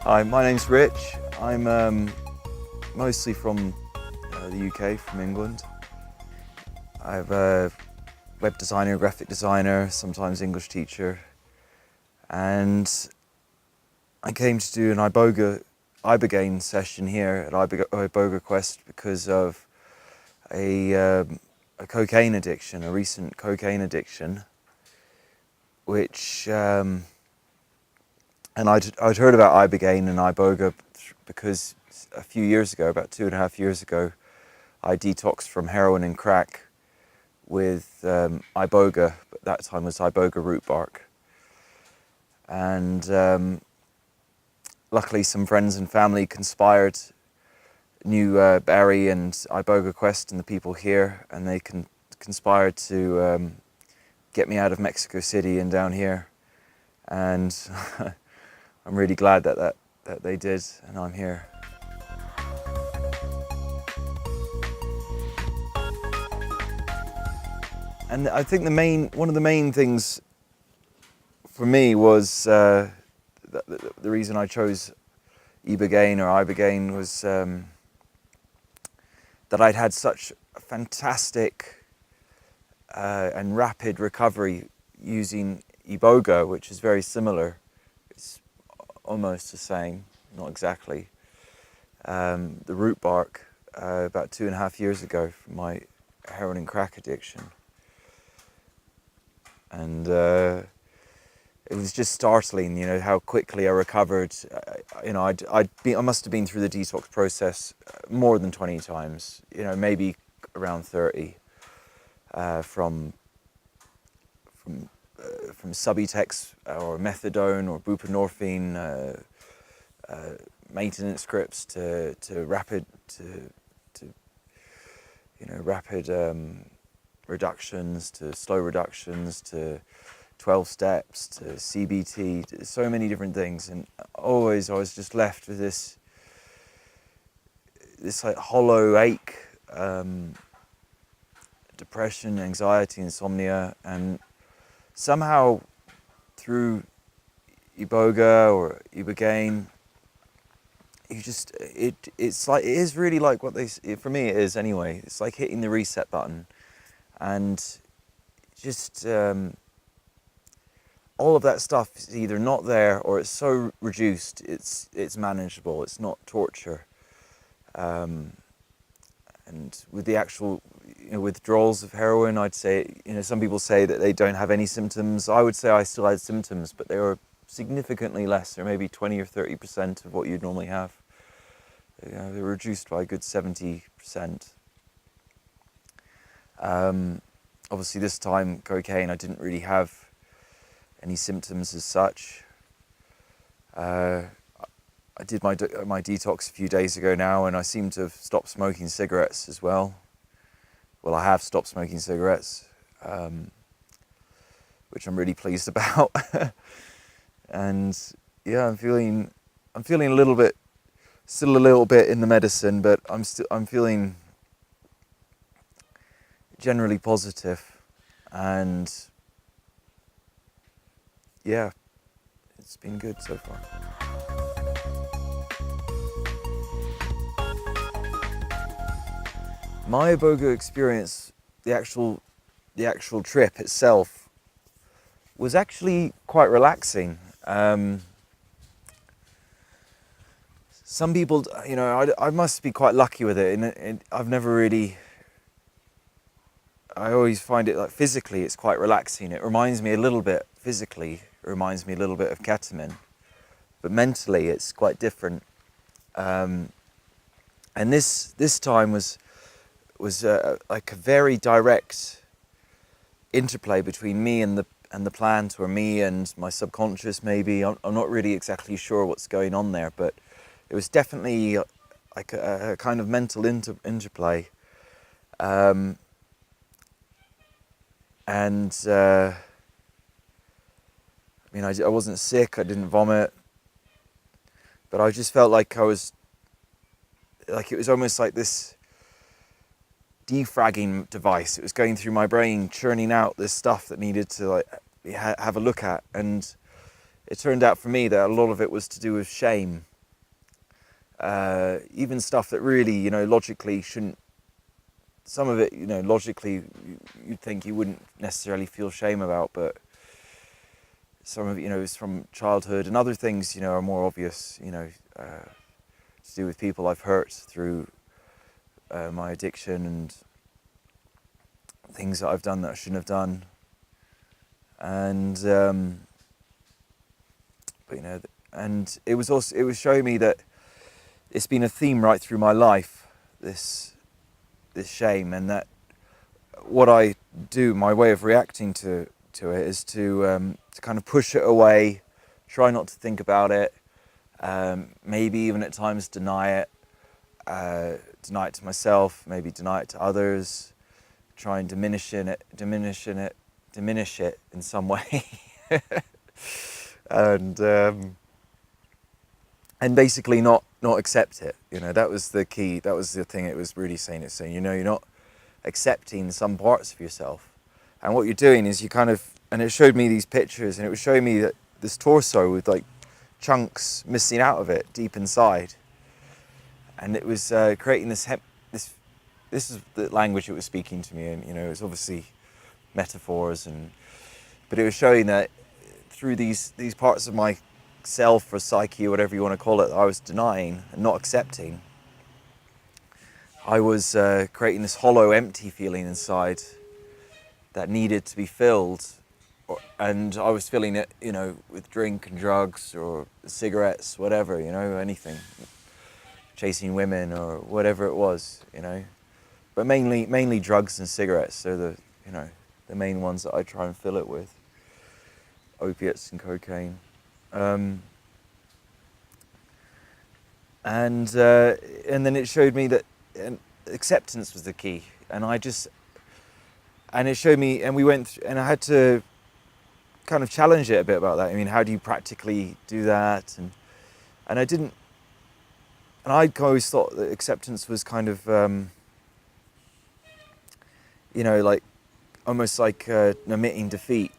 Hi, my name's Rich. I'm mostly from the UK, from England. I'm a web designer, graphic designer, sometimes English teacher. And I came to do an Ibogaine session here at IbogaQuest because of a cocaine addiction, a recent cocaine addiction, which and I'd heard about Ibogaine and Iboga because a few years ago, about 2.5 years ago, I detoxed from heroin and crack with Iboga, but that time was Iboga root bark. And luckily some friends and family conspired, knew Barry and IbogaQuest and the people here, and they conspired to get me out of Mexico City and down here. And I'm really glad that they did, and I'm here. And I think one of the main things for me was the reason I chose Ibogaine or Ibogaine was that I'd had such a fantastic and rapid recovery using Iboga, which is very similar. It's almost the same, not exactly. The root bark about 2.5 years ago from my heroin and crack addiction. And it was just startling, you know, how quickly I recovered. You know, I must have been through the detox process more than 20 times, you know, maybe around 30, from Subutex or methadone or buprenorphine, maintenance scripts to rapid reductions, to slow reductions, to 12 steps, to CBT, to so many different things. And always I was just left with this like hollow ache, depression, anxiety, insomnia. And somehow through Iboga or Ibogaine, it's like, it is really like what for me it is anyway, it's like hitting the reset button. And just all of that stuff is either not there or it's so reduced, it's manageable, it's not torture. And with the actual withdrawals of heroin, I'd say, some people say that they don't have any symptoms. I would say I still had symptoms, but they were significantly less, or maybe 20 or 30% of what you'd normally have. They were reduced by a good 70%. Obviously this time, cocaine, I didn't really have any symptoms as such. I did my detox a few days ago now, and I seem to have stopped smoking cigarettes as well. Well, I have stopped smoking cigarettes, which I'm really pleased about. And yeah, I'm feeling a little bit, still a little bit in the medicine, but I'm feeling generally positive, and yeah, it's been good so far. My Iboga experience, the actual trip itself, was actually quite relaxing. Some people, I must be quite lucky with it, and I've never really. I always find it like physically, it's quite relaxing. It reminds me a little bit physically. It reminds me a little bit of ketamine, but mentally, it's quite different. And this time was like a very direct interplay between me and the plant, or me and my subconscious. Maybe I'm not really exactly sure what's going on there, but it was definitely like a kind of mental interplay. And I wasn't sick, I didn't vomit, but I just felt like it was almost like this defragging device. It was going through my brain, churning out this stuff that needed to have a look at. And it turned out for me that a lot of it was to do with shame. even stuff that really, logically shouldn't. Some of it, logically, you'd think you wouldn't necessarily feel shame about, but some of it, is from childhood, and other things, are more obvious, to do with people I've hurt through my addiction and things that I've done that I shouldn't have done. And but and it was showing me that it's been a theme right through my life, this shame, and that what I do, my way of reacting to it, is to kind of push it away, try not to think about it, maybe even at times deny it to myself, maybe deny it to others, try and diminish it in some way, and basically not accept it. That was the key. That was the thing it was really saying. It's saying, you're not accepting some parts of yourself, and what you're doing is you kind of, and it showed me these pictures, and it was showing me that this torso with like chunks missing out of it deep inside, and it was creating this is the language it was speaking to me in. It was obviously metaphors, but it was showing that through these parts of my self or psyche or whatever you want to call it, that I was denying and not accepting, I was creating this hollow, empty feeling inside that needed to be filled, and I was filling it, with drink and drugs or cigarettes, whatever, anything, chasing women or whatever it was, but mainly drugs and cigarettes are the main ones that I try and fill it with, opiates and cocaine. And then it showed me that acceptance was the key, and it showed me, and we went through, and I had to kind of challenge it a bit about that. I mean, how do you practically do that? And I didn't, and I always thought that acceptance was kind of, like almost like admitting defeat.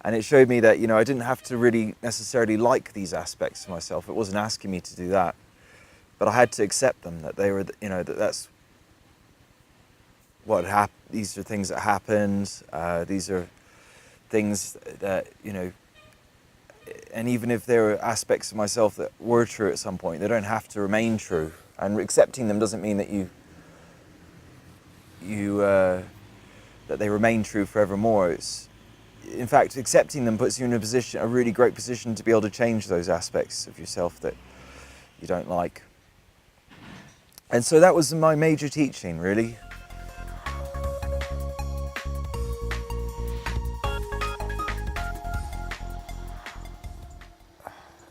And it showed me that, I didn't have to really necessarily like these aspects of myself. It wasn't asking me to do that. But I had to accept them, that they were, that's what happened. These are things that happened. These are things that, and even if there are aspects of myself that were true at some point, they don't have to remain true. And accepting them doesn't mean that that they remain true forevermore. In fact, accepting them puts you in a really great position to be able to change those aspects of yourself that you don't like. And so that was my major teaching, really.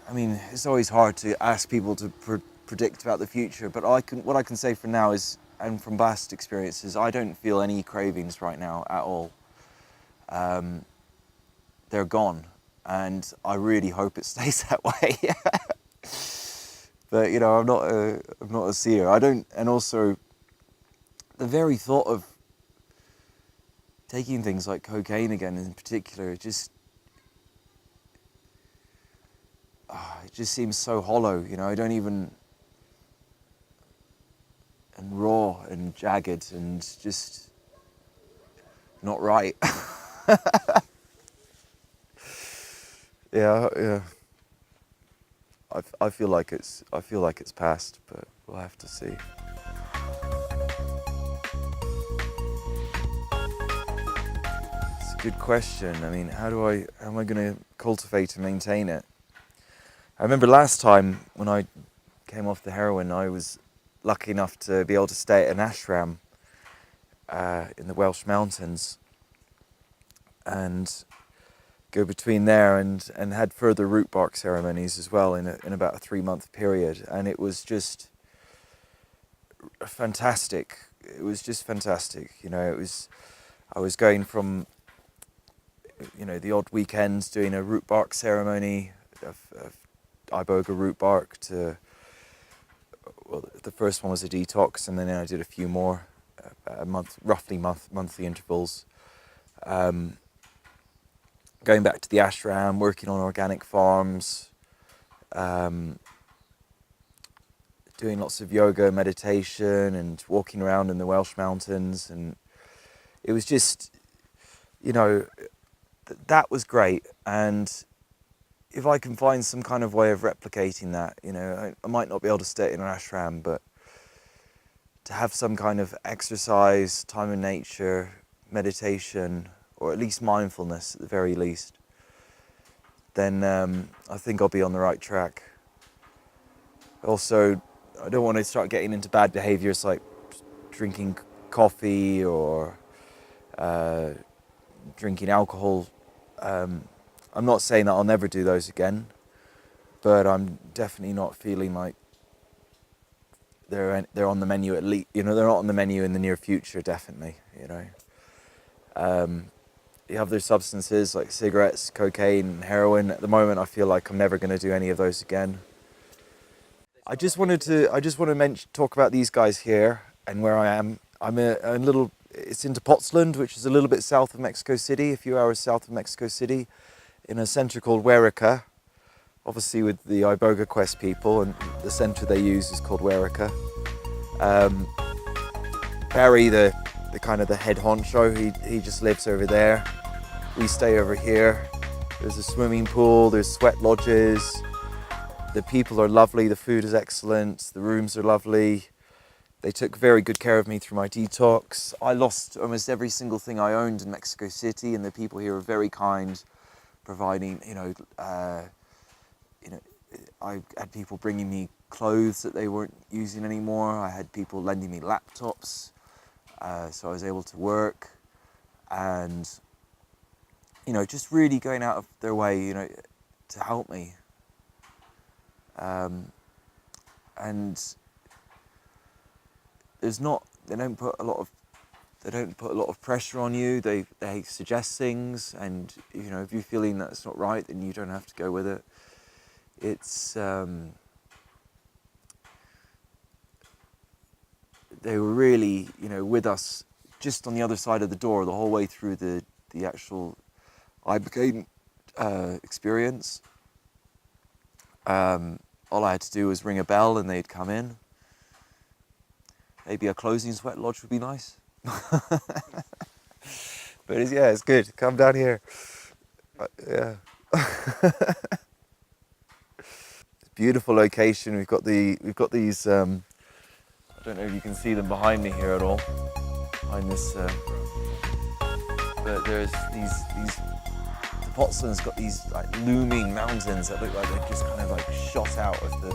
I mean, it's always hard to ask people to predict about the future, but what I can say for now is, and from past experiences, I don't feel any cravings right now at all. They're gone, and I really hope it stays that way. But I'm not a seer. I don't, and also the very thought of taking things like cocaine again, in particular, it just seems so hollow. I don't even, and raw and jagged and just not right. Yeah. I feel like it's past, but we'll have to see. It's a good question. I mean, how am I going to cultivate and maintain it? I remember last time when I came off the heroin, I was lucky enough to be able to stay at an ashram in the Welsh mountains, and go between there and had further root bark ceremonies as well in about a 3-month period, and it was just fantastic. It was just fantastic. I was going from the odd weekends doing a root bark ceremony of Iboga root bark to, well, the first one was a detox, and then I did a few more, monthly intervals. Going back to the ashram, working on organic farms, doing lots of yoga, meditation, and walking around in the Welsh mountains, and it was just, you know, that was great. And if I can find some kind of way of replicating that, you know, I might not be able to stay in an ashram, but to have some kind of exercise, time in nature, meditation, or at least mindfulness at the very least, then I think I'll be on the right track. Also, I don't want to start getting into bad behaviors like drinking coffee or drinking alcohol. I'm not saying that I'll never do those again, but I'm definitely not feeling like they're on the menu, at least. You know, they're not on the menu in the near future, definitely, you know. You have those substances like cigarettes, cocaine, heroin. At the moment, I feel like I'm never going to do any of those again. I just want to talk about these guys here and where I am. It's in Tepoztlan, which is a little bit south of Mexico City, a few hours south of Mexico City, in a center called Huerica, obviously with the IbogaQuest people, and the center they use is called Huerica. Barry, the kind of the head honcho, he just lives over there. We stay over here. There's a swimming pool, there's sweat lodges. The people are lovely, the food is excellent, the rooms are lovely. They took very good care of me through my detox. I lost almost every single thing I owned in Mexico City, and the people here are very kind, providing, I had people bringing me clothes that they weren't using anymore. I had people lending me laptops, so I was able to work, and, you know, just really going out of their way, you know, to help me. And they don't put a lot of pressure on you. They suggest things, and, you know, if you're feeling that's not right, then you don't have to go with it. It's they were really, you know, with us just on the other side of the door the whole way through the actual Ibogaine experience. All I had to do was ring a bell and they'd come in. Maybe a closing sweat lodge would be nice. But it's good. Come down here. Yeah. Beautiful location. We've got these. I don't know if you can see them behind me here at all. Behind this, but there's these. Tepoztlan's got these like looming mountains that look like they're just kind of like shot out of the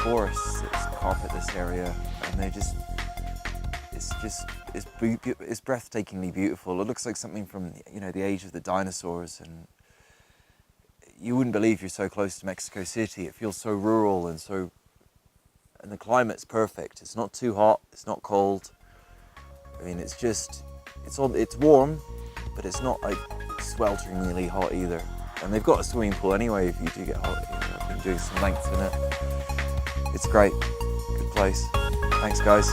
forests that carpet this area, and it's breathtakingly beautiful. It looks like something from, you know, the age of the dinosaurs, and you wouldn't believe you're so close to Mexico City. It feels so rural, and the climate's perfect. It's not too hot, it's not cold. I mean, it's warm, but it's not like swelteringly hot either. And they've got a swimming pool anyway if you do get hot. You know, I've been doing some lengths in it. It's great. Good place. Thanks, guys.